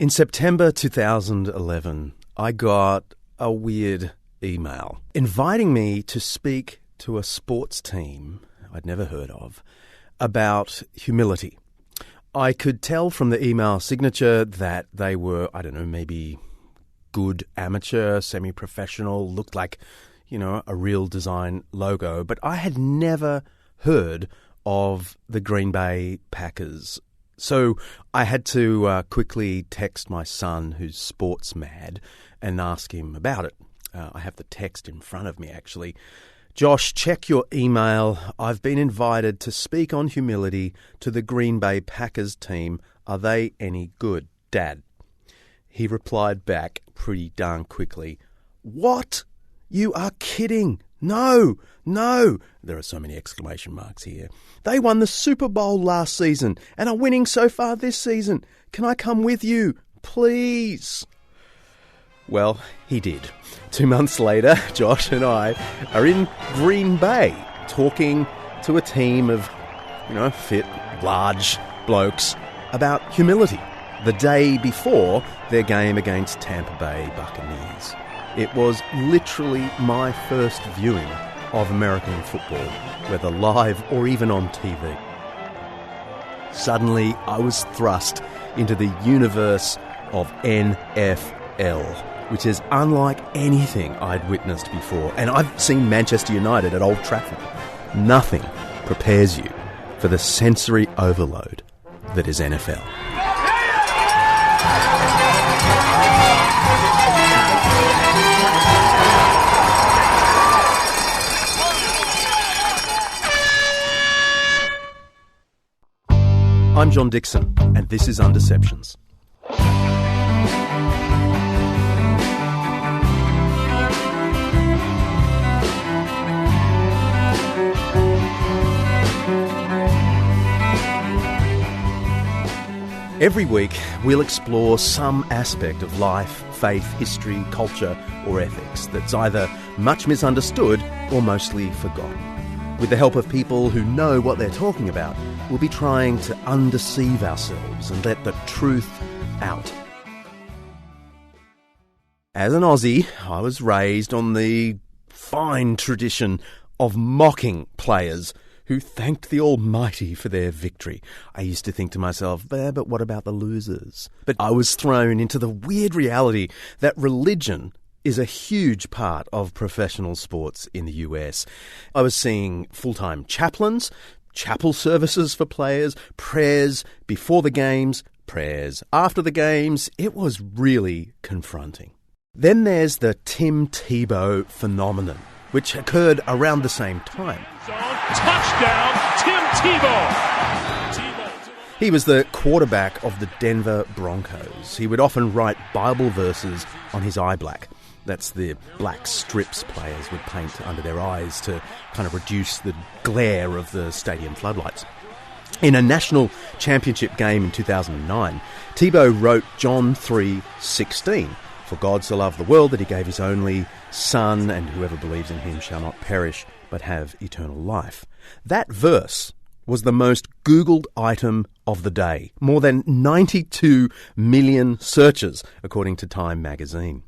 In September 2011, I got a weird email inviting me to speak to a sports team I'd never heard of about humility. I could tell from the email signature that they were, maybe good amateur, semi-professional, looked like, a real design logo, but I had never heard of the Green Bay Packers. So I had to quickly text my son, who's sports mad, and ask him about it. I have the text in front of me, actually. Josh, check your email. I've been invited to speak on humility to the Green Bay Packers team. Are they any good, Dad? He replied back pretty darn quickly. What? You are kidding. No. There are so many exclamation marks here. They won the Super Bowl last season and are winning so far this season. Can I come with you? Please. Well, he did. 2 months later, Josh and I are in Green Bay talking to a team of, fit, large blokes about humility the day before their game against Tampa Bay Buccaneers. It was literally my first viewing of American football, whether live or even on TV. Suddenly, I was thrust into the universe of NFL, which is unlike anything I'd witnessed before. And I've seen Manchester United at Old Trafford. Nothing prepares you for the sensory overload that is NFL. I'm John Dickson, and this is Undeceptions. Every week, we'll explore some aspect of life, faith, history, culture, or ethics that's either much misunderstood or mostly forgotten. With the help of people who know what they're talking about, we'll be trying to undeceive ourselves and let the truth out. As an Aussie, I was raised on the fine tradition of mocking players who thanked the Almighty for their victory. I used to think to myself, but what about the losers? But I was thrown into the weird reality that religion is a huge part of professional sports in the US. I was seeing full-time chaplains, chapel services for players, prayers before the games, prayers after the games. It was really confronting. Then there's the Tim Tebow phenomenon, which occurred around the same time. Touchdown, Tim Tebow! He was the quarterback of the Denver Broncos. He would often write Bible verses on his eye black. That's the black strips players would paint under their eyes to kind of reduce the glare of the stadium floodlights. In a national championship game in 2009, Tebow wrote John 3:16, "For God so loved the world that he gave his only Son, and whoever believes in him shall not perish, but have eternal life." That verse was the most Googled item of the day. More than 92 million searches, according to Time magazine.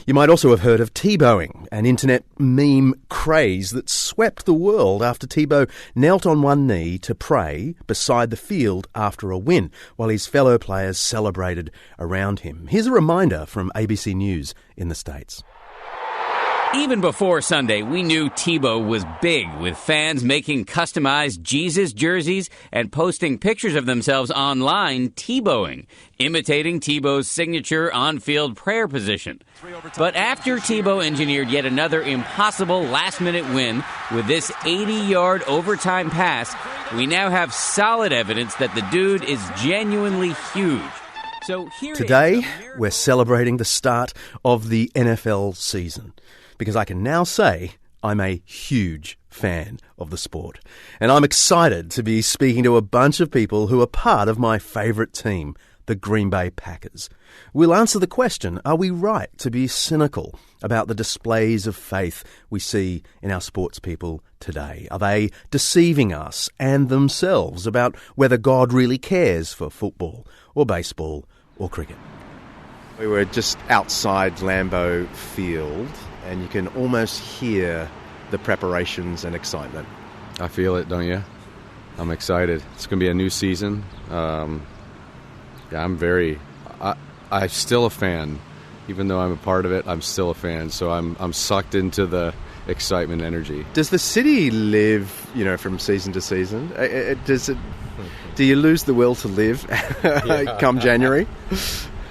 You might also have heard of Tebowing, an internet meme craze that swept the world after Tebow knelt on one knee to pray beside the field after a win, while his fellow players celebrated around him. Here's a reminder from ABC News in the States. Even before Sunday, we knew Tebow was big, with fans making customized Jesus jerseys and posting pictures of themselves online Tebowing, imitating Tebow's signature on-field prayer position. But after Tebow engineered yet another impossible last-minute win with this 80-yard overtime pass, we now have solid evidence that the dude is genuinely huge. So today, we're celebrating the start of the NFL season, because I can now say I'm a huge fan of the sport. And I'm excited to be speaking to a bunch of people who are part of my favourite team, the Green Bay Packers. We'll answer the question, are we right to be cynical about the displays of faith we see in our sports people today? Are they deceiving us and themselves about whether God really cares for football or baseball or cricket? We were just outside Lambeau Field, and you can almost hear the preparations and excitement. I feel it, don't you? I'm excited. It's going to be a new season. I'm still a fan. Even though I'm a part of it, I'm still a fan. So I'm sucked into the excitement energy. Does the city live, from season to season? Do you lose the will to live come January?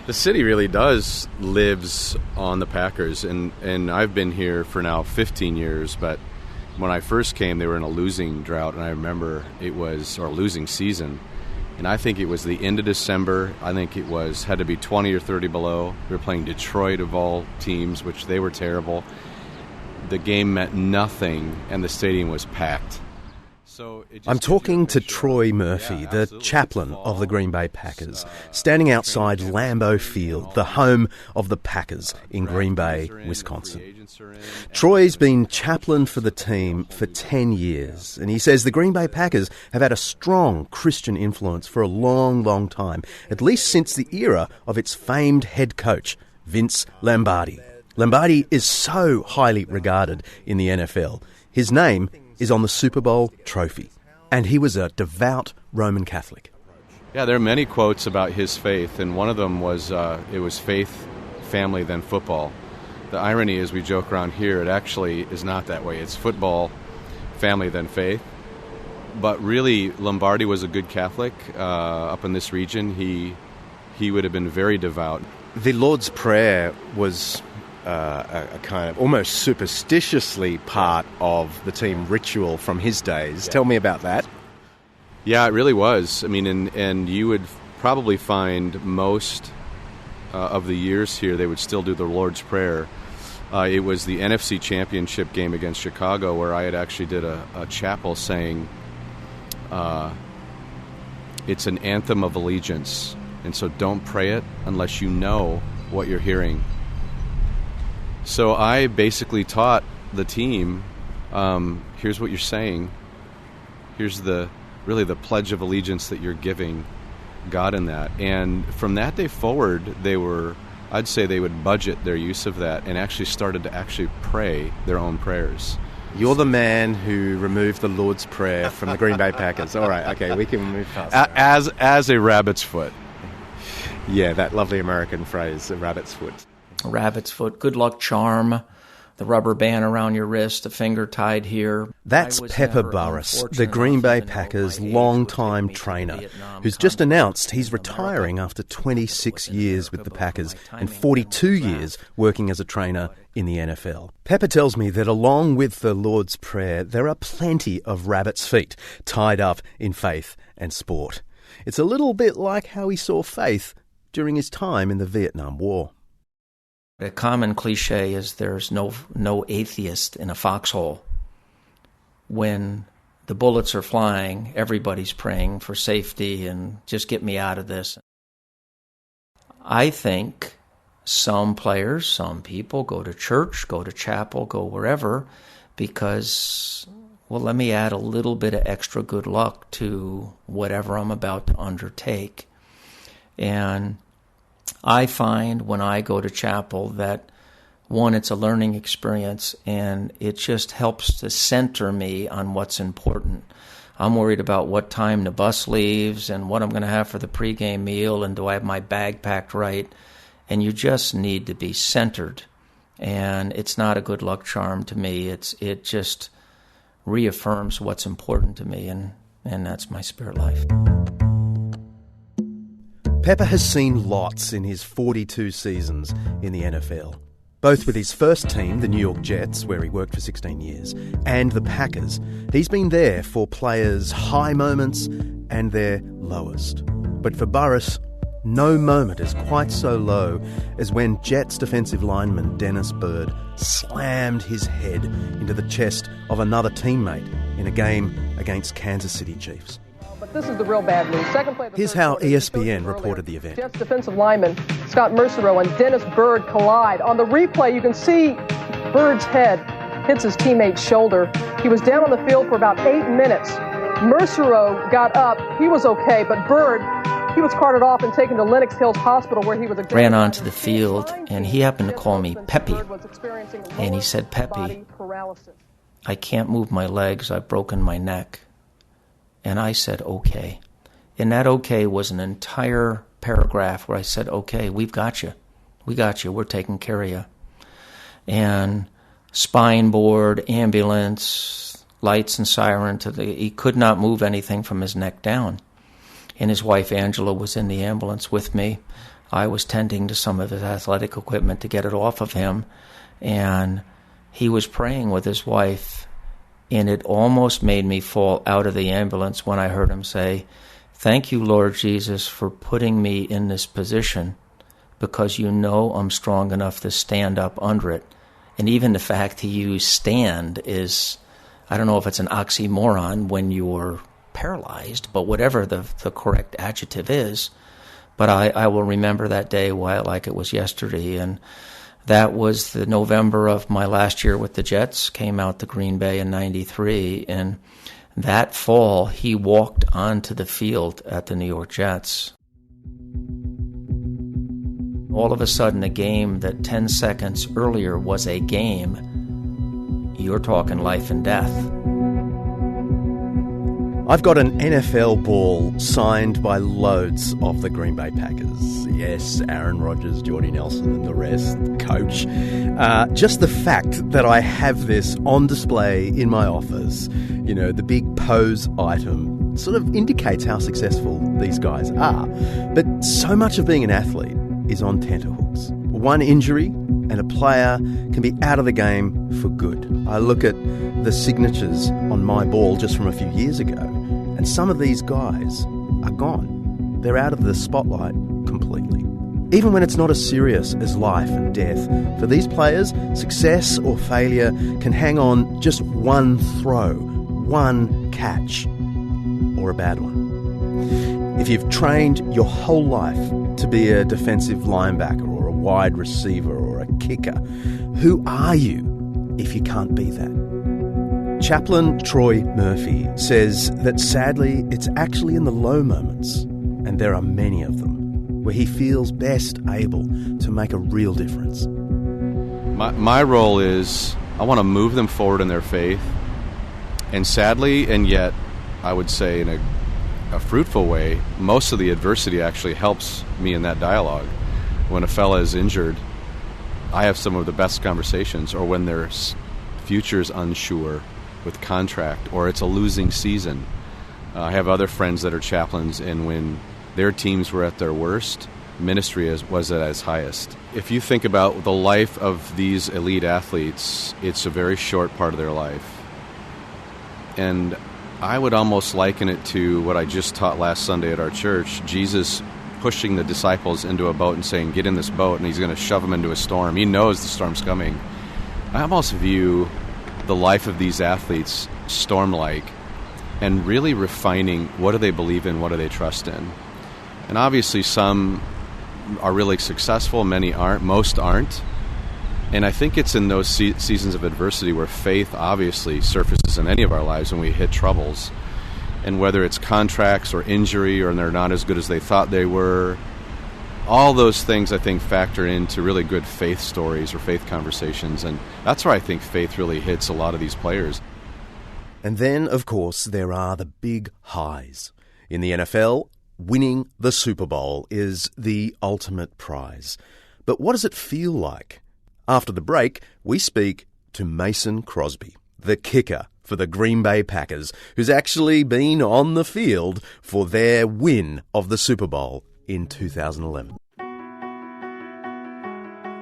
The city really lives on the Packers, and I've been here for now 15 years, but when I first came, they were in a losing drought, and I remember or losing season, and I think it was the end of December. I think it had to be 20 or 30 below. We were playing Detroit of all teams, which they were terrible. The game meant nothing, and the stadium was packed. I'm talking to Troy Murphy, the chaplain of the Green Bay Packers, standing outside Lambeau Field, the home of the Packers in Green Bay, Wisconsin. Troy's been chaplain for the team for 10 years, and he says the Green Bay Packers have had a strong Christian influence for a long, long time, at least since the era of its famed head coach, Vince Lombardi. Lombardi is so highly regarded in the NFL. His name is on the Super Bowl trophy. And he was a devout Roman Catholic. Yeah, there are many quotes about his faith, and one of them was, it was faith, family, then football. The irony is we joke around here, it actually is not that way. It's football, family, then faith. But really, Lombardi was a good Catholic up in this region. He would have been very devout. The Lord's Prayer was a kind of almost superstitiously part of the team ritual from his days. Yeah. Tell me about that. Yeah, it really was. I mean, and you would probably find most of the years here they would still do the Lord's Prayer. It was the NFC Championship game against Chicago where I had actually did a chapel saying it's an anthem of allegiance, and so don't pray it unless you know what you're hearing. So I basically taught the team, here's what you're saying. Here's the pledge of allegiance that you're giving God in that. And from that day forward, I'd say they would budget their use of that and actually started to pray their own prayers. You're the man who removed the Lord's Prayer from the Green Bay Packers. All right, okay, we can move past that. As a rabbit's foot. Yeah, that lovely American phrase, a rabbit's foot. A rabbit's foot, good luck charm, the rubber band around your wrist, the finger tied here. That's Pepper Burruss, the Green Bay Packers' longtime trainer, who's just announced he's retiring after 26 years with the Packers and 42 years working as a trainer in the NFL. Pepper tells me that along with the Lord's Prayer, there are plenty of rabbit's feet tied up in faith and sport. It's a little bit like how he saw faith during his time in the Vietnam War. A common cliche is there's no atheist in a foxhole. When the bullets are flying, everybody's praying for safety and just get me out of this. I think some players, some people go to church, go to chapel, go wherever because, well, let me add a little bit of extra good luck to whatever I'm about to undertake. And I find when I go to chapel that, one, it's a learning experience, and it just helps to center me on what's important. I'm worried about what time the bus leaves and what I'm going to have for the pregame meal, and do I have my bag packed right? And you just need to be centered. And it's not a good luck charm to me. It just reaffirms what's important to me, and that's my spirit life. Pepper has seen lots in his 42 seasons in the NFL, both with his first team, the New York Jets, where he worked for 16 years, and the Packers. He's been there for players' high moments and their lowest. But for Burruss, no moment is quite so low as when Jets defensive lineman Dennis Byrd slammed his head into the chest of another teammate in a game against Kansas City Chiefs. But this is the real bad news. Second play. Here's how ESPN reported the event. Jets defensive lineman Scott Mercereau and Dennis Byrd collide. On the replay, you can see Byrd's head hits his teammate's shoulder. He was down on the field for about 8 minutes. Mercereau got up. He was okay, but Byrd He was carted off and taken to Lenox Hills Hospital where he was examined. Ran onto the field, and he happened to call me Peppy. And he said, Peppy, I can't move my legs. I've broken my neck. And I said, okay. And that okay was an entire paragraph where I said, okay, we've got you. We got you. We're taking care of you. And spine board, ambulance, lights and siren. He could not move anything from his neck down. And his wife, Angela, was in the ambulance with me. I was tending to some of his athletic equipment to get it off of him. And he was praying with his wife. And it almost made me fall out of the ambulance when I heard him say, thank you, Lord Jesus, for putting me in this position, because you know I'm strong enough to stand up under it. And even the fact he used stand is, I don't know if it's an oxymoron when you're paralyzed, but whatever the correct adjective is. But I will remember that day like it was yesterday. And that was the November of my last year with the Jets, came out to Green Bay in '93. And that fall, he walked onto the field at the New York Jets. All of a sudden, a game that 10 seconds earlier was a game, you're talking life and death. I've got an NFL ball signed by loads of the Green Bay Packers. Yes, Aaron Rodgers, Jordy Nelson and the rest, coach. Just the fact that I have this on display in my office, you know, the big pose item, sort of indicates how successful these guys are. But so much of being an athlete is on tenterhooks. One injury and a player can be out of the game for good. I look at the signatures on my ball just from a few years ago, and some of these guys are gone. They're out of the spotlight completely. Even when it's not as serious as life and death, for these players, success or failure can hang on just one throw, one catch, or a bad one. If you've trained your whole life to be a defensive linebacker or a wide receiver or a kicker, who are you if you can't be that? Chaplain Troy Murphy says that sadly it's actually in the low moments, and there are many of them, where he feels best able to make a real difference. My role is I want to move them forward in their faith, and sadly, and yet I would say in a fruitful way, most of the adversity actually helps me in that dialogue. When a fella is injured, I have some of the best conversations, or when their future's unsure with contract, or it's a losing season. I have other friends that are chaplains, and when their teams were at their worst, ministry was at its highest. If you think about the life of these elite athletes, it's a very short part of their life. And I would almost liken it to what I just taught last Sunday at our church, Jesus pushing the disciples into a boat and saying, get in this boat, and he's going to shove them into a storm. He knows the storm's coming. I almost view the life of these athletes storm-like, and really refining what do they believe in, what do they trust in. And obviously some are really successful, many aren't, most aren't. And I think it's in those seasons of adversity where faith obviously surfaces in any of our lives when we hit troubles. And whether it's contracts or injury, or they're not as good as they thought they were, all those things I think factor into really good faith stories or faith conversations. And that's where I think faith really hits a lot of these players. And then, of course, there are the big highs. In the NFL, winning the Super Bowl is the ultimate prize. But what does it feel like? After the break, we speak to Mason Crosby, the kicker for the Green Bay Packers, who's actually been on the field for their win of the Super Bowl in 2011.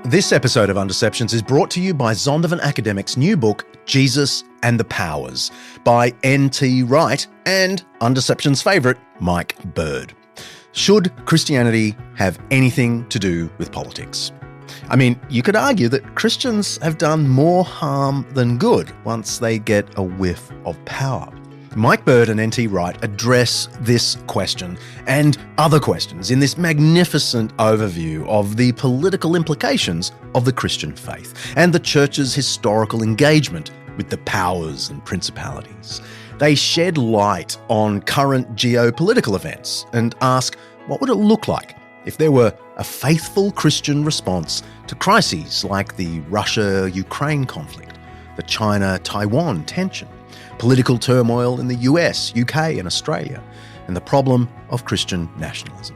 This episode of Undeceptions is brought to you by Zondervan Academic's new book, Jesus and the Powers, by N.T. Wright and Undeception's favourite, Mike Bird. Should Christianity have anything to do with politics? I mean, you could argue that Christians have done more harm than good once they get a whiff of power. Mike Bird and N.T. Wright address this question and other questions in this magnificent overview of the political implications of the Christian faith and the church's historical engagement with the powers and principalities. They shed light on current geopolitical events and ask, What would it look like if there were a faithful Christian response to crises like the Russia-Ukraine conflict, the China-Taiwan tension, political turmoil in the US, UK and Australia, and the problem of Christian nationalism?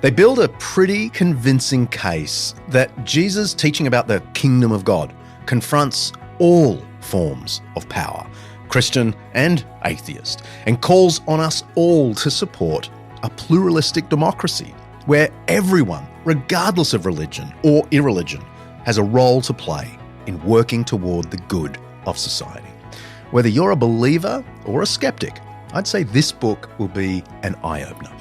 They build a pretty convincing case that Jesus' teaching about the kingdom of God confronts all forms of power, Christian and atheist, and calls on us all to support a pluralistic democracy where everyone, regardless of religion or irreligion, has a role to play in working toward the good of society. Whether you're a believer or a skeptic, I'd say this book will be an eye-opener.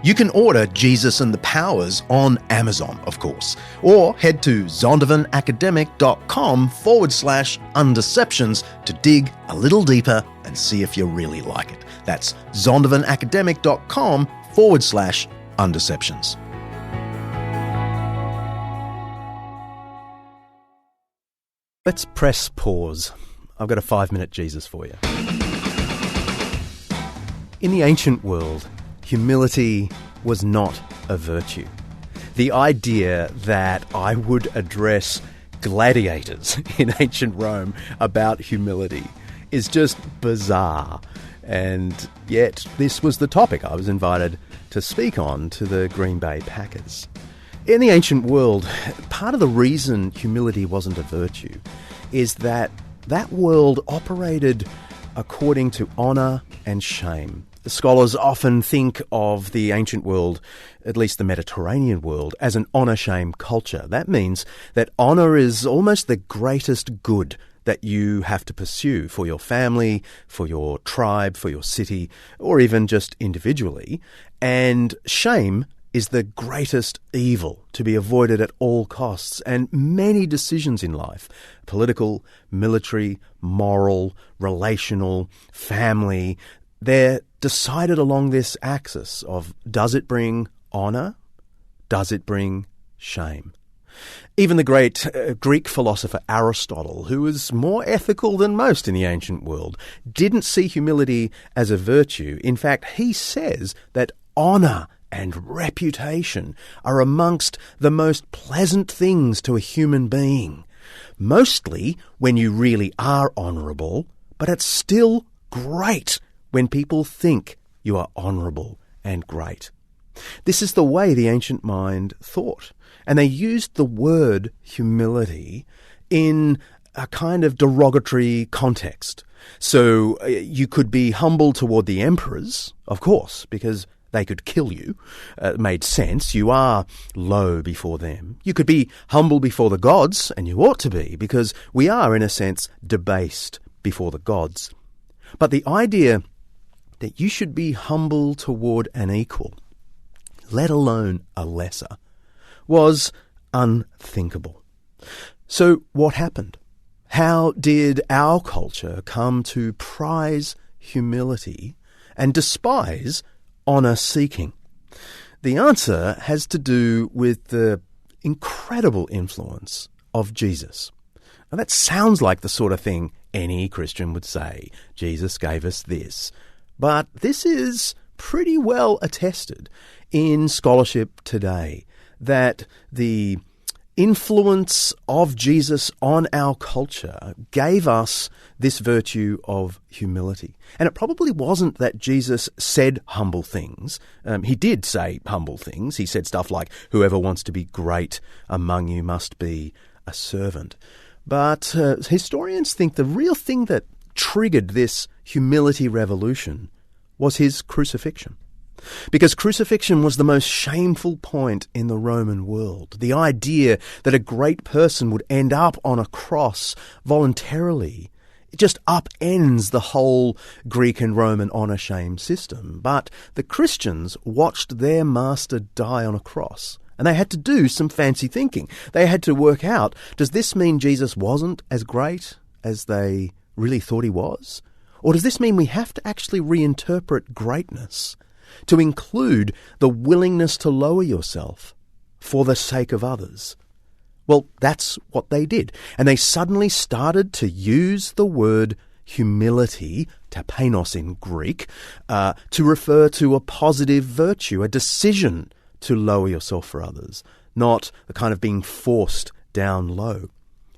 You can order Jesus and the Powers on Amazon, of course, or head to zondervanacademic.com/undeceptions to dig a little deeper and see if you really like it. That's zondervanacademic.com/undeceptions. Let's press pause. I've got a 5-minute Jesus for you. In the ancient world, humility was not a virtue. The idea that I would address gladiators in ancient Rome about humility is just bizarre. And yet, this was the topic I was invited to speak on to the Green Bay Packers. In the ancient world, part of the reason humility wasn't a virtue is that that world operated according to honour and shame. The scholars often think of the ancient world, at least the Mediterranean world, as an honour-shame culture. That means that honour is almost the greatest good that you have to pursue for your family, for your tribe, for your city, or even just individually. And shame is the greatest evil to be avoided at all costs. And many decisions in life, political, military, moral, relational, family, they're decided along this axis of, does it bring honour? Does it bring shame? Even the great Greek philosopher Aristotle, who was more ethical than most in the ancient world, didn't see humility as a virtue. In fact, he says that honour and reputation are amongst the most pleasant things to a human being. Mostly when you really are honourable, but it's still great when people think you are honourable and great. This is the way the ancient mind thought. And they used the word humility in a kind of derogatory context. So you could be humble toward the emperors, of course, because they could kill you. It made sense. You are low before them. You could be humble before the gods, and you ought to be, because we are, in a sense, debased before the gods. But the idea that you should be humble toward an equal, let alone a lesser, was unthinkable. So what happened? How did our culture come to prize humility and despise honour-seeking? The answer has to do with the incredible influence of Jesus. Now that sounds like the sort of thing any Christian would say. Jesus gave us this. But this is pretty well attested in scholarship today, that the influence of Jesus on our culture gave us this virtue of humility. And it probably wasn't that Jesus said humble things. He did say humble things. He said stuff like, whoever wants to be great among you must be a servant. But historians think the real thing that triggered this humility revolution was his crucifixion. Because crucifixion was the most shameful point in the Roman world. The idea that a great person would end up on a cross voluntarily, it just upends the whole Greek and Roman honour-shame system. But the Christians watched their master die on a cross, and they had to do some fancy thinking. They had to work out, does this mean Jesus wasn't as great as they really thought he was? Or does this mean we have to actually reinterpret greatness to include the willingness to lower yourself for the sake of others? Well, that's what they did. And they suddenly started to use the word humility, tapeinos in Greek, to refer to a positive virtue, a decision to lower yourself for others, not the kind of being forced down low.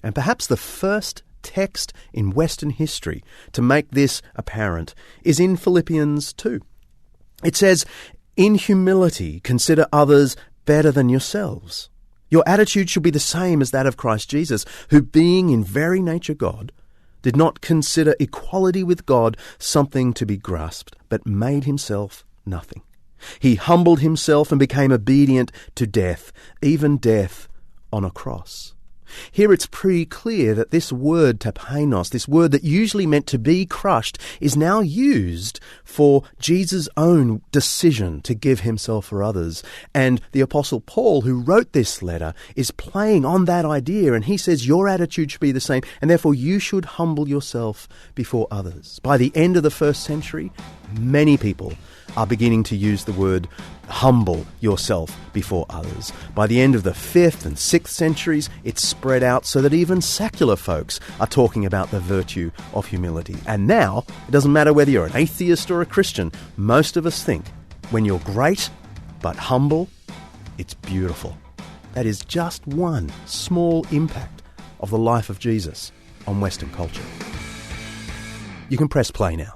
And perhaps the first text in Western history to make this apparent is in Philippians 2. It says, "In humility consider others better than yourselves. Your attitude should be the same as that of Christ Jesus, who being in very nature God, did not consider equality with God something to be grasped, but made himself nothing. He humbled himself and became obedient to death, even death on a cross." Here it's pretty clear that this word tapainos, this word that usually meant to be crushed, is now used for Jesus' own decision to give himself for others. And the Apostle Paul, who wrote this letter, is playing on that idea, and he says your attitude should be the same, and therefore you should humble yourself before others. By the end of the first century, many people are beginning to use the word humble yourself before others. By the end of the 5th and 6th centuries, it's spread out so that even secular folks are talking about the virtue of humility. And now, it doesn't matter whether you're an atheist or a Christian, most of us think when you're great but humble, it's beautiful. That is just one small impact of the life of Jesus on Western culture. You can press play now.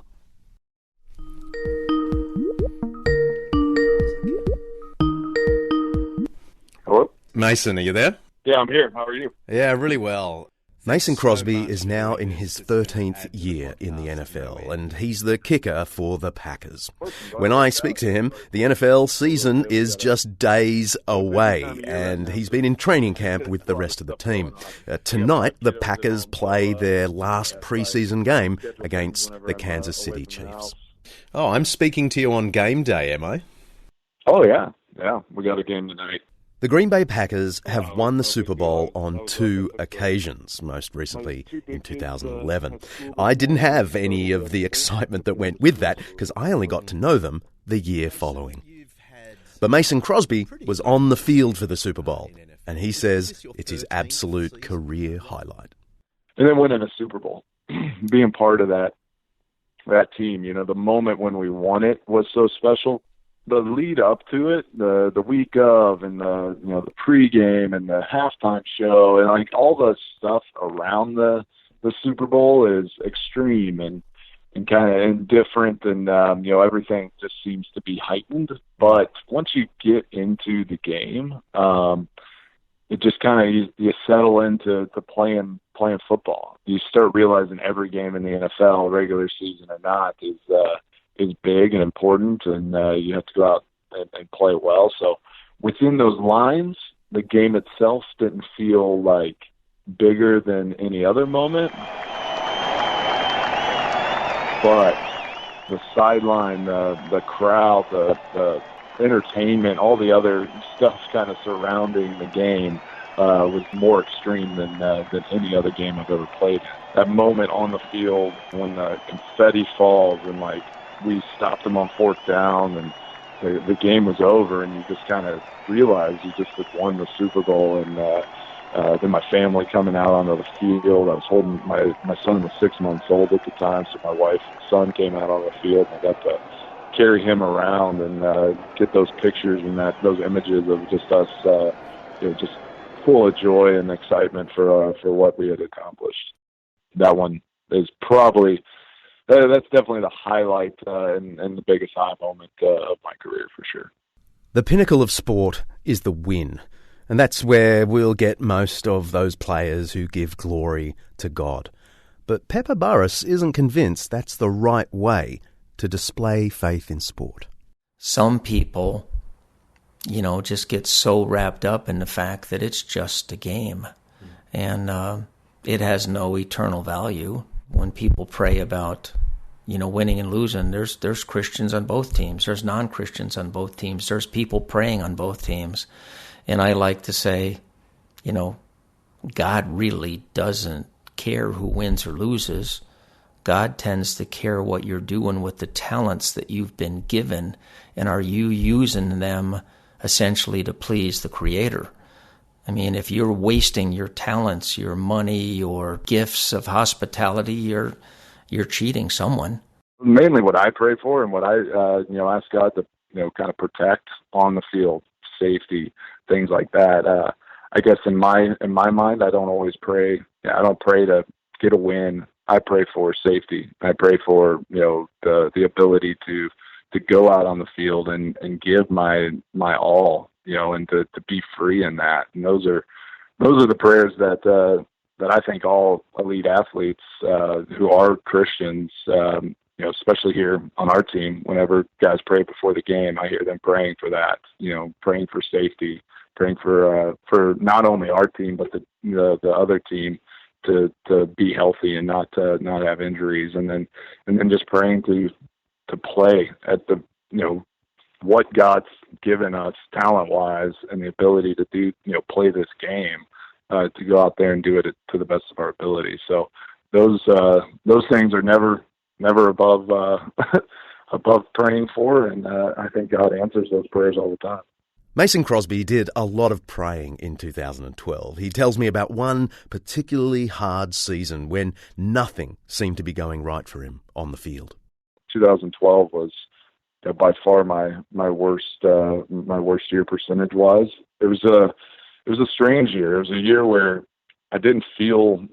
Hello? Mason, are you there? Yeah, I'm here. How are you? Yeah, really well. Mason Crosby is now in his 13th year in the NFL, and he's the kicker for the Packers. When I speak to him, the NFL season is just days away, and he's been in training camp with the rest of the team. Tonight, the Packers play their last preseason game against the Kansas City Chiefs. Oh, I'm speaking to you on game day, am I? Oh, yeah. Yeah, we got a game tonight. The Green Bay Packers have won the Super Bowl on 2 occasions, most recently in 2011. I didn't have any of the excitement that went with that because I only got to know them the year following. But Mason Crosby was on the field for the Super Bowl, and he says it's his absolute career highlight. And then winning a Super Bowl, being part of that team, you know, the moment when we won it was so special. The lead up to it, the week of, and the pregame and the halftime show, and like all the stuff around the Super Bowl is extreme and kind of indifferent, and everything just seems to be heightened. But once you get into the game, it just kind of you settle into playing football. You start realizing every game in the NFL, regular season or not, is big and important, and you have to go out and play well. So within those lines, the game itself didn't feel like bigger than any other moment. But the sideline, the crowd, the entertainment, all the other stuff kind of surrounding the game was more extreme than any other game I've ever played. That moment on the field when the confetti falls and we stopped them on 4th down and the game was over, and you just kind of realize you just had won the Super Bowl. And then my family coming out onto the field. I was holding my son was 6 months old at the time, so my wife and son came out on the field, and I got to carry him around and get those pictures and those images of just us, just full of joy and excitement for what we had accomplished. That one is probably. That's definitely the highlight and the biggest high moment of my career, for sure. The pinnacle of sport is the win, and that's where we'll get most of those players who give glory to God. But Pepper Burruss isn't convinced that's the right way to display faith in sport. Some people, just get so wrapped up in the fact that it's just a game, and it has no eternal value. When people pray about, winning and losing, there's Christians on both teams. There's non-Christians on both teams. There's people praying on both teams. And I like to say, God really doesn't care who wins or loses. God tends to care what you're doing with the talents that you've been given, and are you using them essentially to please the Creator? I mean, if you're wasting your talents, your money, your gifts of hospitality, you're cheating someone. Mainly what I pray for and what I ask God to kind of protect on the field, safety, things like that. I guess in my mind, I don't always pray. I don't pray to get a win. I pray for safety. I pray for, the ability to go out on the field and give my all, and to be free in that. And those are the prayers that I think all elite athletes who are Christians, especially here on our team, whenever guys pray before the game, I hear them praying for that, praying for safety, praying for not only our team, but the other team to be healthy and not have injuries. And then just praying to play at the, what God's given us talent wise and the ability to do, play this game, to go out there and do it to the best of our ability. So those things are never above above praying for, and I think God answers those prayers all the time. Mason Crosby did a lot of praying in 2012. He tells me about one particularly hard season when nothing seemed to be going right for him on the field. 2012 was by far my worst year percentage-wise. It was a strange year. It was a year where I didn't feel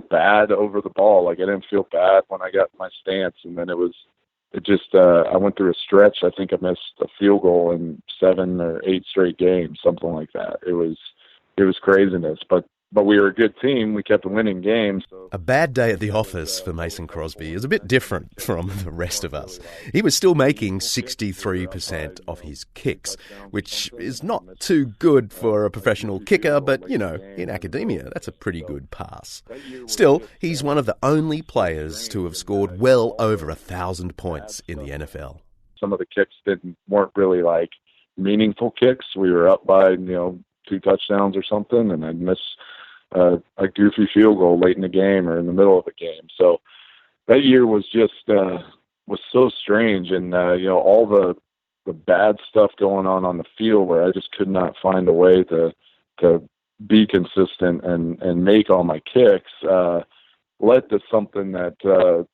bad over the ball. Like, I didn't feel bad when I got my stance, and then I went through a stretch. I think I missed a field goal in 7 or 8 straight games, something like that. It was craziness, but we were a good team. We kept winning games. A bad day at the office for Mason Crosby is a bit different from the rest of us. He was still making 63% of his kicks, which is not too good for a professional kicker, but, in academia, that's a pretty good pass. Still, he's one of the only players to have scored well over 1,000 points in the NFL. Some of the kicks weren't really like meaningful kicks. We were up by, 2 touchdowns or something, and I'd miss a goofy field goal late in the game or in the middle of the game. So that year was just was so strange, and all the bad stuff going on the field where I just could not find a way to be consistent and make all my kicks led to something that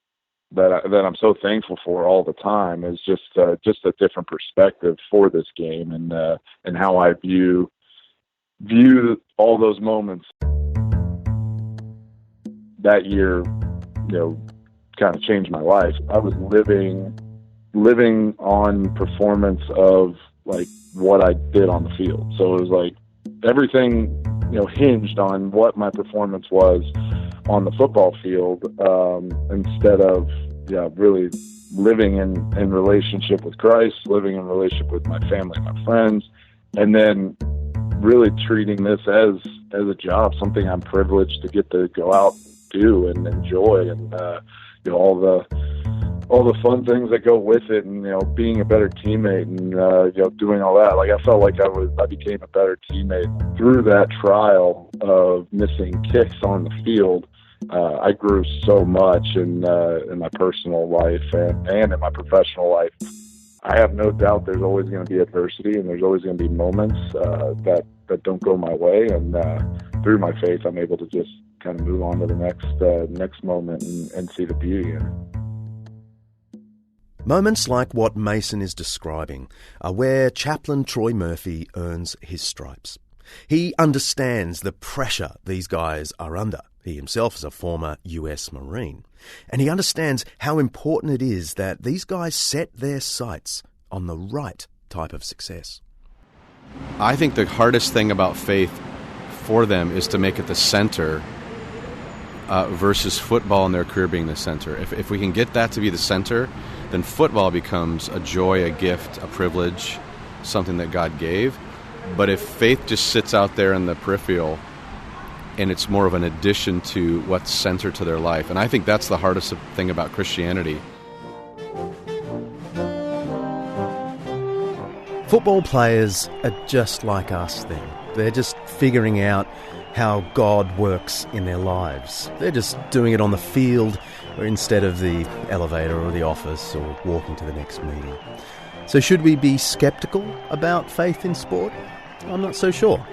I'm so thankful for all the time, is just a different perspective for this game and how I view all those moments. That year, kind of changed my life. I was living on performance of like what I did on the field. So it was like everything, hinged on what my performance was on the football field, instead of really living in relationship with Christ, living in relationship with my family and my friends, and then really treating this as a job, something I'm privileged to get to go out, do, and enjoy, and all the fun things that go with it, and being a better teammate, and doing all that. Like, I felt like I became a better teammate through that trial of missing kicks on the field. I grew so much in my personal life and in my professional life. I have no doubt there's always going to be adversity, and there's always going to be moments that don't go my way. And through my faith, I'm able to just kind of move on to the next moment and see the beauty in it. Moments like what Mason is describing are where chaplain Troy Murphy earns his stripes. He understands the pressure these guys are under. He himself is a former US Marine. And he understands how important it is that these guys set their sights on the right type of success. I think the hardest thing about faith for them is to make it the center versus football and their career being the center. If we can get that to be the center, then football becomes a joy, a gift, a privilege, something that God gave. But if faith just sits out there in the peripheral and it's more of an addition to what's center to their life, and I think that's the hardest thing about Christianity. Football players are just like us then. They're just figuring out how God works in their lives. They're just doing it on the field or instead of the elevator or the office or walking to the next meeting. So should we be skeptical about faith in sport? I'm not so sure.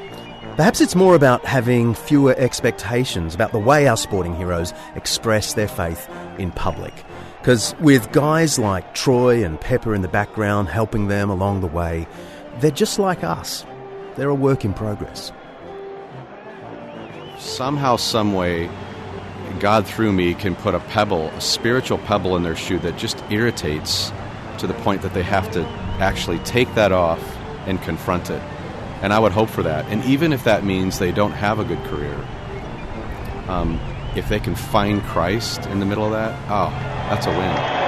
Perhaps it's more about having fewer expectations about the way our sporting heroes express their faith in public. Because with guys like Troy and Pepper in the background helping them along the way, they're just like us. They're a work in progress. Somehow, some way, God through me can put a spiritual pebble in their shoe that just irritates to the point that they have to actually take that off and confront it. And I would hope for that. And even if that means they don't have a good career, if they can find Christ in the middle of that, that's a win.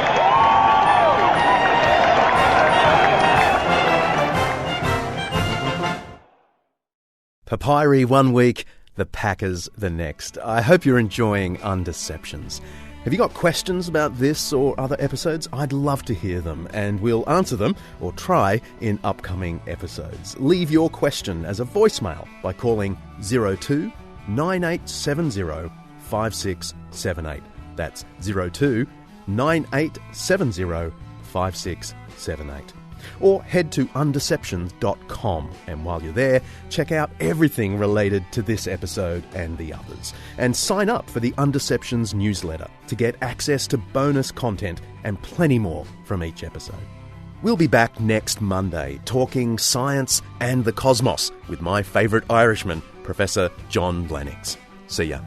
Papyri one week, the Packers the next. I hope you're enjoying Undeceptions. Have you got questions about this or other episodes? I'd love to hear them, and we'll answer them, or try, in upcoming episodes. Leave your question as a voicemail by calling 02 9870 5678. That's 02 9870 5678. Or head to undeceptions.com, and while you're there, check out everything related to this episode and the others. And sign up for the Undeceptions newsletter to get access to bonus content and plenty more from each episode. We'll be back next Monday talking science and the cosmos with my favourite Irishman, Professor John Lennox. See ya.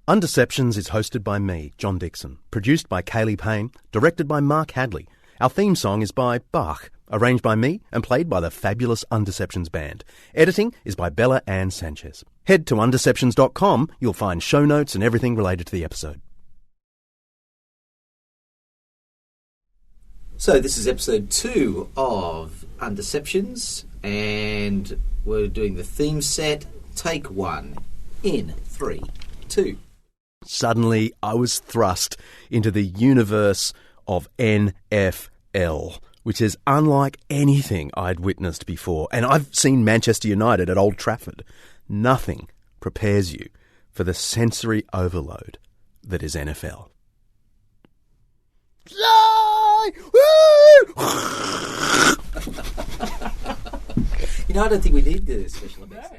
Undeceptions is hosted by me, John Dickson, produced by Kaylee Payne, directed by Mark Hadley. Our theme song is by Bach, arranged by me and played by the fabulous Undeceptions band. Editing is by Bella Ann Sanchez. Head to undeceptions.com, you'll find show notes and everything related to the episode. So this is episode 2 of Undeceptions, and we're doing the theme set, take 1, in 3, 2. Suddenly, I was thrust into the universe of NFL, which is unlike anything I'd witnessed before. And I've seen Manchester United at Old Trafford. Nothing prepares you for the sensory overload that is NFL. You know, I don't think we need the special effects.